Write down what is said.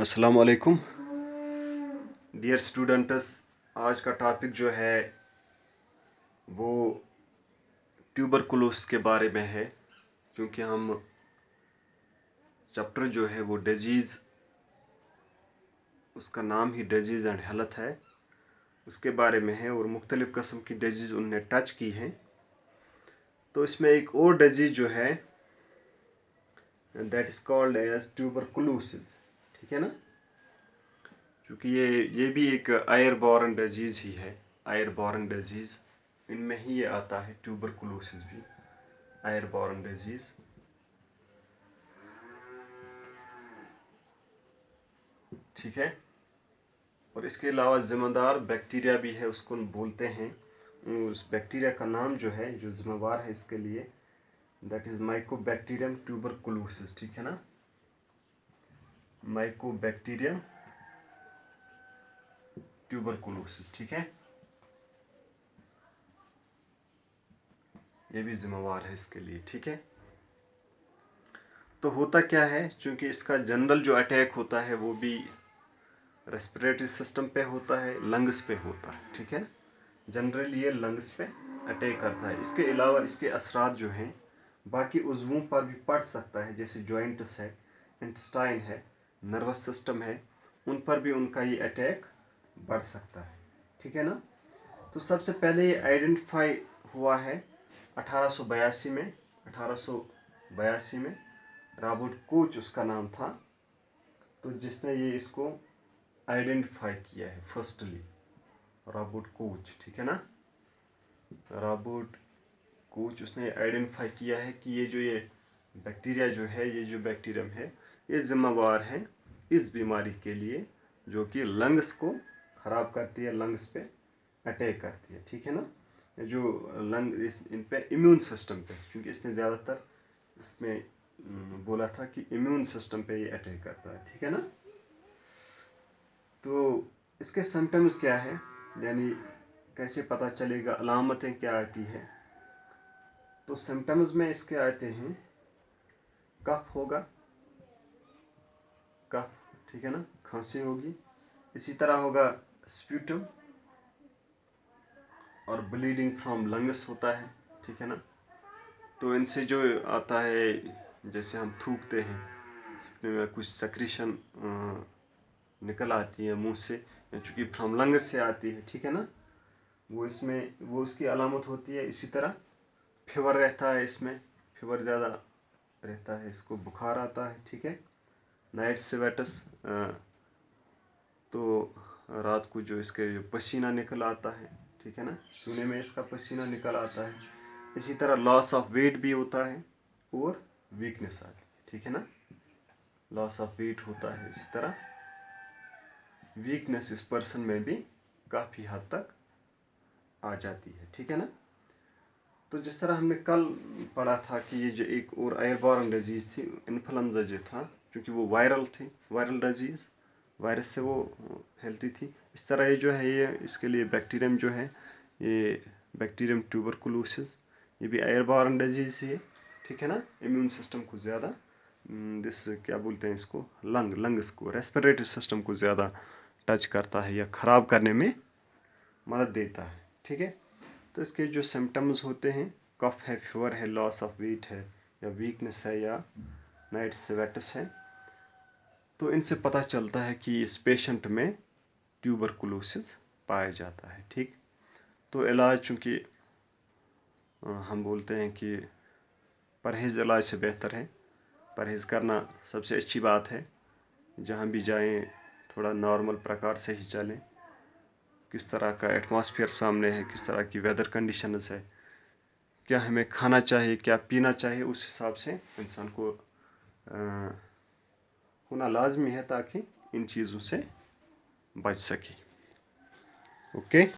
अस्सलाम वालेकुम dear students. आज का टॉपिक जो है वो ट्यूबरकुलोसिस के बारे में है, क्योंकि हम चैप्टर जो है वो डिजीज़, उसका नाम ही डिजीज़ एंड हेल्थ है, उसके बारे में है और मुख्तलिफ़ किस्म की डिजीज़ उन्होंने टच की हैं। तो इसमें एक और डिजीज़ जो है that is called as tuberculosis, ठीक है ना, क्योंकि ये भी एक एयरबॉर्न डिजीज़ ही है। एयरबॉर्न डिजीज़ इनमें ही ये आता है, ट्यूबरकुलोसिस भी एयरबॉर्न डिजीज़। ठीक है, और इसके अलावा ज़िम्मेदार बैक्टीरिया भी है, उसको बोलते हैं, उस बैक्टीरिया का नाम जो है, जो जिम्मेवार है इसके लिए, दैट इज़ माइकोबैक्टीरियम ट्यूबरकुलोसिस। ठीक है ना, माइकोबैक्टीरियम ट्यूबरकुलोसिस। ठीक है, ये भी जिम्मेवार है इसके लिए। ठीक है, तो होता क्या है, क्योंकि इसका जनरल जो अटैक होता है वो भी रेस्पिरेटरी सिस्टम पे होता है, लंग्स पे होता है। ठीक है, जनरली ये लंग्स पे अटैक करता है। इसके अलावा इसके असरात जो हैं बाकी उज़वों पर भी पड़ सकता है, जैसे जॉइंट्स है, इंटेस्टाइन है, नर्वस सिस्टम है, उन पर भी उनका ये अटैक बढ़ सकता है। ठीक है ना, तो सबसे पहले ये आइडेंटिफाई हुआ है 1882 में। 1882 में रॉबर्ट कोच उसका नाम था, तो जिसने ये इसको आइडेंटिफाई किया है फर्स्टली, रॉबर्ट कोच। ठीक है ना, रॉबर्ट कोच, उसने आइडेंटिफाई किया है कि ये बैक्टीरिया जो है, ये जो बैक्टीरियम है, ये जिम्मेवार है इस बीमारी के लिए, जो कि लंग्स को ख़राब करती है, लंग्स पे अटैक करती है। ठीक है ना, जो लंग इन पे इम्यून सिस्टम पे, क्योंकि इसने ज़्यादातर इसमें बोला था कि इम्यून सिस्टम पे ये अटैक करता है। ठीक है ना, तो इसके सिम्टम्स क्या है, यानी कैसे पता चलेगा, अलामतें क्या आती है। तो सिम्टम्स में इसके आते हैं, कफ होगा, कफ, ठीक है ना, खांसी होगी, इसी तरह होगा स्प्यूटम और ब्लीडिंग फ्रॉम लंग्स होता है। ठीक है ना, तो इनसे जो आता है, जैसे हम थूकते हैं, इसमें कुछ सेक्रेशन निकल आती है मुंह से, चूँकि फ्रॉम लंग्स से आती है। ठीक है ना, वो इसमें वो उसकी अलामत होती है। इसी तरह फीवर रहता है, इसमें फीवर ज़्यादा रहता है, इसको बुखार आता है। ठीक है, नाइट स्वेट्स, तो रात को जो इसके जो पसीना निकल आता है, ठीक है ना, सोने में इसका पसीना निकल आता है। इसी तरह लॉस ऑफ वेट भी होता है और वीकनेस आती है। ठीक है ना, लॉस ऑफ वेट होता है, इसी तरह वीकनेस इस पर्सन में भी काफ़ी हद तक आ जाती है। ठीक है ना, तो जिस तरह हमने कल पढ़ा था कि ये जो एक और एयरबॉर्न डिजीज़ थी, इन्फ्लुएंजा जो था, क्योंकि वो वायरल थी, वायरल डिजीज़, वायरस से वो फैलती थी। इस तरह ये जो है, ये इसके लिए बैक्टीरियम जो है, ये बैक्टीरियम ट्यूबरकुलोसिस, ये भी एयरबॉर्न डिजीज़ है। ठीक है ना, इम्यून सिस्टम को ज़्यादा क्या बोलते हैं इसको, लंग्स को, रेस्पिरेटरी सिस्टम को ज़्यादा टच करता है या ख़राब करने में मदद देता है। ठीक है, तो इसके जो सिम्टम्स होते हैं, कफ है, फीवर है, लॉस ऑफ वेट है, या वीकनेस है, या नाइट स्वेट्स है, तो इनसे पता चलता है कि इस पेशेंट में ट्यूबरकुलोसिस पाया जाता है। ठीक, तो इलाज, चूँकि हम बोलते हैं कि परहेज़ इलाज से बेहतर है, परहेज़ करना सबसे अच्छी बात है। जहाँ भी जाएं थोड़ा नॉर्मल प्रकार से ही चलें, किस तरह का एटमॉस्फेयर सामने है, किस तरह की वेदर कंडीशंस है, क्या हमें खाना चाहिए, क्या पीना चाहिए, उस हिसाब से इंसान को होना लाजमी है, ताकि इन चीज़ों से बच सके। ओके।